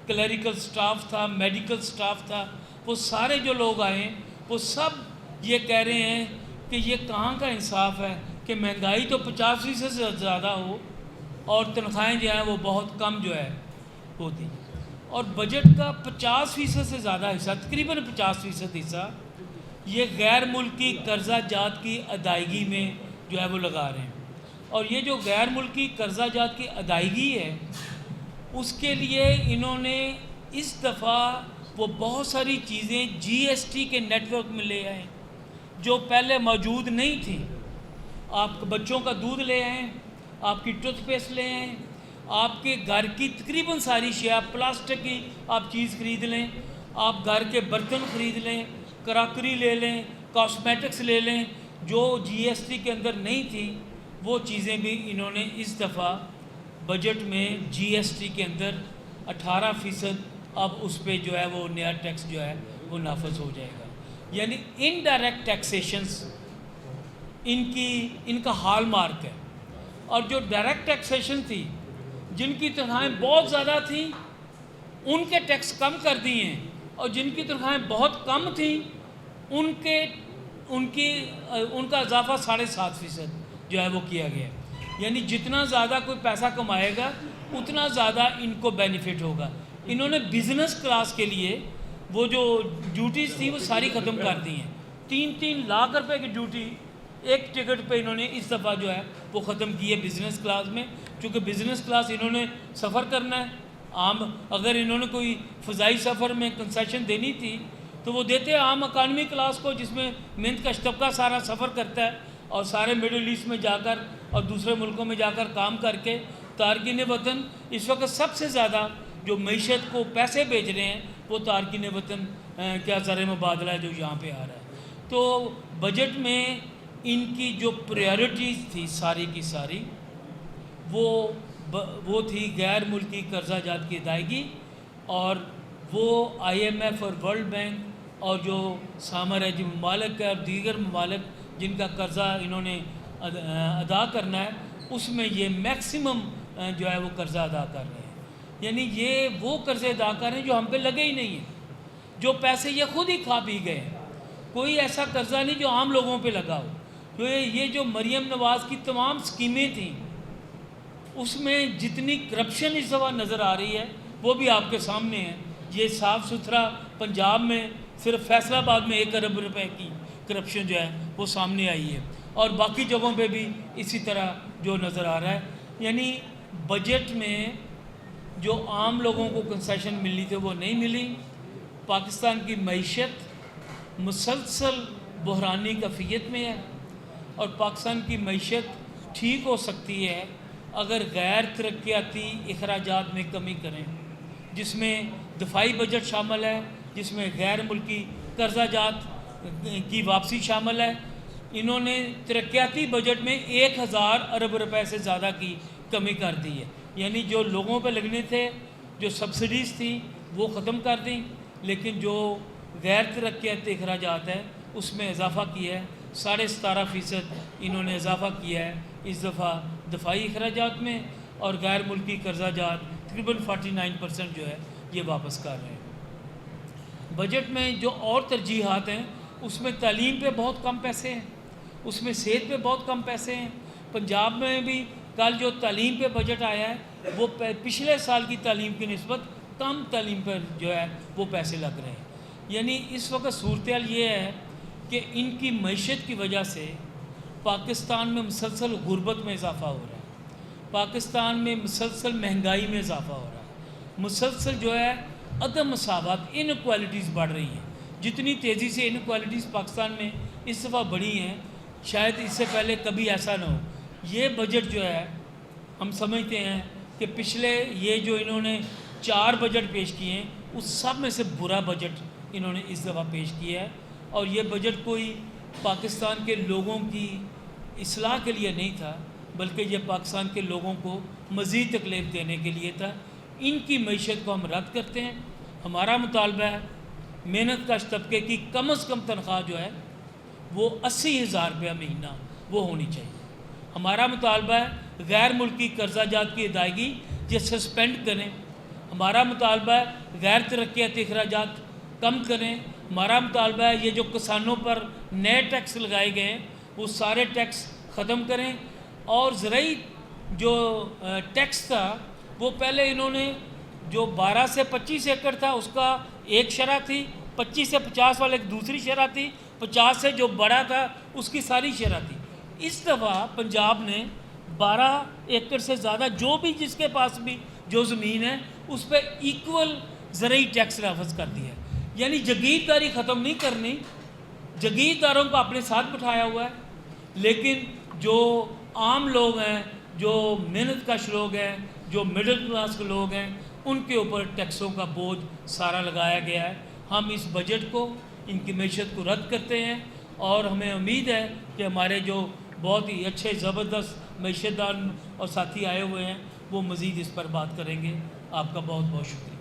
Clerical staff था, medical staff था, वो सारे जो लोग आए वो सब ये कह रहे हैं कि ये कहाँ का इंसाफ है कि महंगाई तो 50% से ज़्यादा हो और तनख्वाहें जो हैं वो बहुत कम जो है होती, और बजट का 50% से ज़्यादा हिस्सा, तकरीबन 50% हिस्सा ये गैर मुल्की कर्जा जात की अदायगी में जो है वो लगा रहे हैं। और ये जो गैर मुल्की कर्जा जात की अदायगी है उसके लिए इन्होंने इस दफ़ा वो बहुत सारी चीज़ें जीएसटी के नेटवर्क में ले आए जो पहले मौजूद नहीं थी। आप बच्चों का दूध ले आएँ, आपकी टूथपेस्ट ले आएँ, आपके घर की तकरीबन सारी शेयर, प्लास्टिक की आप चीज़ ख़रीद लें, आप घर के बर्तन ख़रीद लें, कराकरी ले लें, कॉस्मेटिक्स ले लें, जो जीएसटी के अंदर नहीं थी वो चीज़ें भी इन्होंने इस दफ़ा बजट में जीएसटी के अंदर 18% अब उस पर जो है वो नया टैक्स जो है वो नाफज हो जाएगा। यानी इनडायरेक्ट टैक्सेशंस इनका हॉल मार्क है। और जो डायरेक्ट टैक्सेशन थी, जिनकी तनख्वाहें बहुत ज़्यादा थी उनके टैक्स कम कर दिए हैं, और जिनकी तनख्वाहें बहुत कम थी उनका इजाफा 7.5% जो है वो किया गया है। यानी जितना ज़्यादा कोई पैसा कमाएगा उतना ज़्यादा इनको बेनिफिट होगा। इन्होंने बिज़नेस क्लास के लिए वो जो ड्यूटीज़ थी वो सारी ख़त्म कर दी हैं। 3-3 लाख रुपए की ड्यूटी एक टिकट पे इन्होंने इस दफ़ा जो है वो ख़त्म की है बिज़नेस क्लास में, क्योंकि बिज़नेस क्लास इन्होंने सफ़र करना है। आम अगर इन्होंने कोई फ़ज़ाई सफ़र में कंसेशन देनी थी तो वो देते हैं आम इकानमी क्लास को, जिसमें मेहनत का तबका सारा सफ़र करता है और सारे मिडल ईस्ट में जाकर और दूसरे मुल्कों में जाकर काम करके तारकिन वतन इस वक्त सबसे ज़्यादा जो मईशत को पैसे भेज रहे हैं वो तारकिन वतन क्या ज़र मुबादला है जो यहाँ पे आ रहा है। तो बजट में इनकी जो प्रायोरिटीज़ थी सारी की सारी वो थी गैर मुल्की कर्जा जात की अदायगी, और वो IMF और वर्ल्ड बैंक और जो सामराजी ममालिक है और दीगर ममालिक जिनका कर्जा इन्होंने अदा करना है उसमें ये मैक्सिमम जो है वो कर्जा अदा कर रहे हैं। यानी ये वो कर्जे अदा कर रहे हैं जो हम पे लगे ही नहीं हैं, जो पैसे ये खुद ही खा पी गए हैं। कोई ऐसा कर्जा नहीं जो आम लोगों पे लगा हो। तो ये जो मरियम नवाज़ की तमाम स्कीमें थी उसमें जितनी करप्शन इस दफ़ा नज़र आ रही है वो भी आपके सामने है। ये साफ़ सुथरा पंजाब में सिर्फ फैसलाबाद में 1 अरब रुपए की करप्शन जो है वो सामने आई है, और बाकी जगहों पे भी इसी तरह जो नज़र आ रहा है। यानी बजट में जो आम लोगों को कंसेशन मिलनी थी वो नहीं मिली। पाकिस्तान की मईशत मुसलसल बहरानी कफ़ियत में है, और पाकिस्तान की मईशत ठीक हो सकती है अगर गैर तरक्याती अखराजात में कमी करें, जिसमें दफाई बजट शामिल है, जिसमें गैर मुल्की कर्जा जात की वापसी शामिल है। इन्होंने तरक्याती बजट में 1000 अरब रुपए से ज़्यादा की कमी कर दी है। यानी जो लोगों पे लगने थे, जो सब्सिडीज़ थी वो ख़त्म कर दी, लेकिन जो गैर तरक्याती अखराजात है उसमें इजाफ़ा किया है। 17.5% इन्होंने इजाफ़ा किया है इस दफ़ा दफाई अखराजात में, और गैर मुल्की कर्जा जात तकरीबन 49% जो है ये वापस कर रहे हैं। बजट में जो और तरजीहात हैं उसमें तालीम पे बहुत कम पैसे हैं, उसमें सेहत पे बहुत कम पैसे हैं। पंजाब में भी कल जो तालीम पे बजट आया है वो पिछले साल की तालीम की निस्बत कम तालीम पर जो है वो पैसे लग रहे हैं। यानी इस वक्त सूरत हाल ये है कि इनकी मईशत की वजह से पाकिस्तान में मुसलसल गुर्बत में इजाफ़ा हो रहा है, पाकिस्तान में मुसलसल महंगाई में इजाफ़ा हो रहा है, मुसलसल जो है अदम मसावत इनक्वालिटीज़ बढ़ रही हैं। जितनी तेज़ी से इनक्वालिटीज़ पाकिस्तान में इस दफ़ा बढ़ी हैं शायद इससे पहले कभी ऐसा ना हो। ये बजट जो है हम समझते हैं कि पिछले ये जो इन्होंने 4 बजट पेश किए हैं उस सब में से बुरा बजट इन्होंने इस दफ़ा पेश किया है, और ये बजट कोई पाकिस्तान के लोगों की इस्लाह के लिए नहीं था, बल्कि ये पाकिस्तान के लोगों को मज़ीद तकलीफ़ देने के लिए था। इनकी मईशत को हम रद्द करते हैं। हमारा मुतालबा है मेहनत कश तबके की कम से कम तनख्वाह जो है वो 80,000 रुपया महीना वो होनी चाहिए। हमारा मुतालबा है गैर मुल्की कर्जा जात की अदायगी ये सस्पेंड करें, ہمارا مطالبہ ہے غیر ترقیاتی اخراجات کم کریں. ہمارا مطالبہ ہے یہ جو کسانوں پر نئے ٹیکس لگائے گئے ہیں وہ سارے ٹیکس ختم کریں. اور زرعی جو ٹیکس تھا وہ پہلے انہوں نے جو 12 سے 25 ایکڑ تھا اس کا ایک شرح تھی, 25 سے 50 والے ایک دوسری شرح تھی, 50 سے جو بڑا تھا اس کی ساری شرح تھی. اس دفعہ پنجاب نے 12 ایکڑ سے زیادہ جو بھی جس کے پاس بھی جو زمین ہے اس پہ ایکول زرعی ٹیکس نافذ کر دیا ہے. یعنی جگیرداری ختم نہیں کرنی, جگیرداروں کو اپنے ساتھ بٹھایا ہوا ہے, لیکن جو عام لوگ ہیں, جو محنت کش لوگ ہیں, جو مڈل کلاس کے لوگ ہیں, ان کے اوپر ٹیکسوں کا بوجھ سارا لگایا گیا ہے. ہم اس بجٹ کو, ان کی معیشت کو رد کرتے ہیں اور ہمیں امید ہے کہ ہمارے جو بہت ہی اچھے زبردست معیشت دان اور ساتھی آئے ہوئے ہیں وہ مزید اس پر بات کریں گے. آپ کا بہت بہت شکریہ.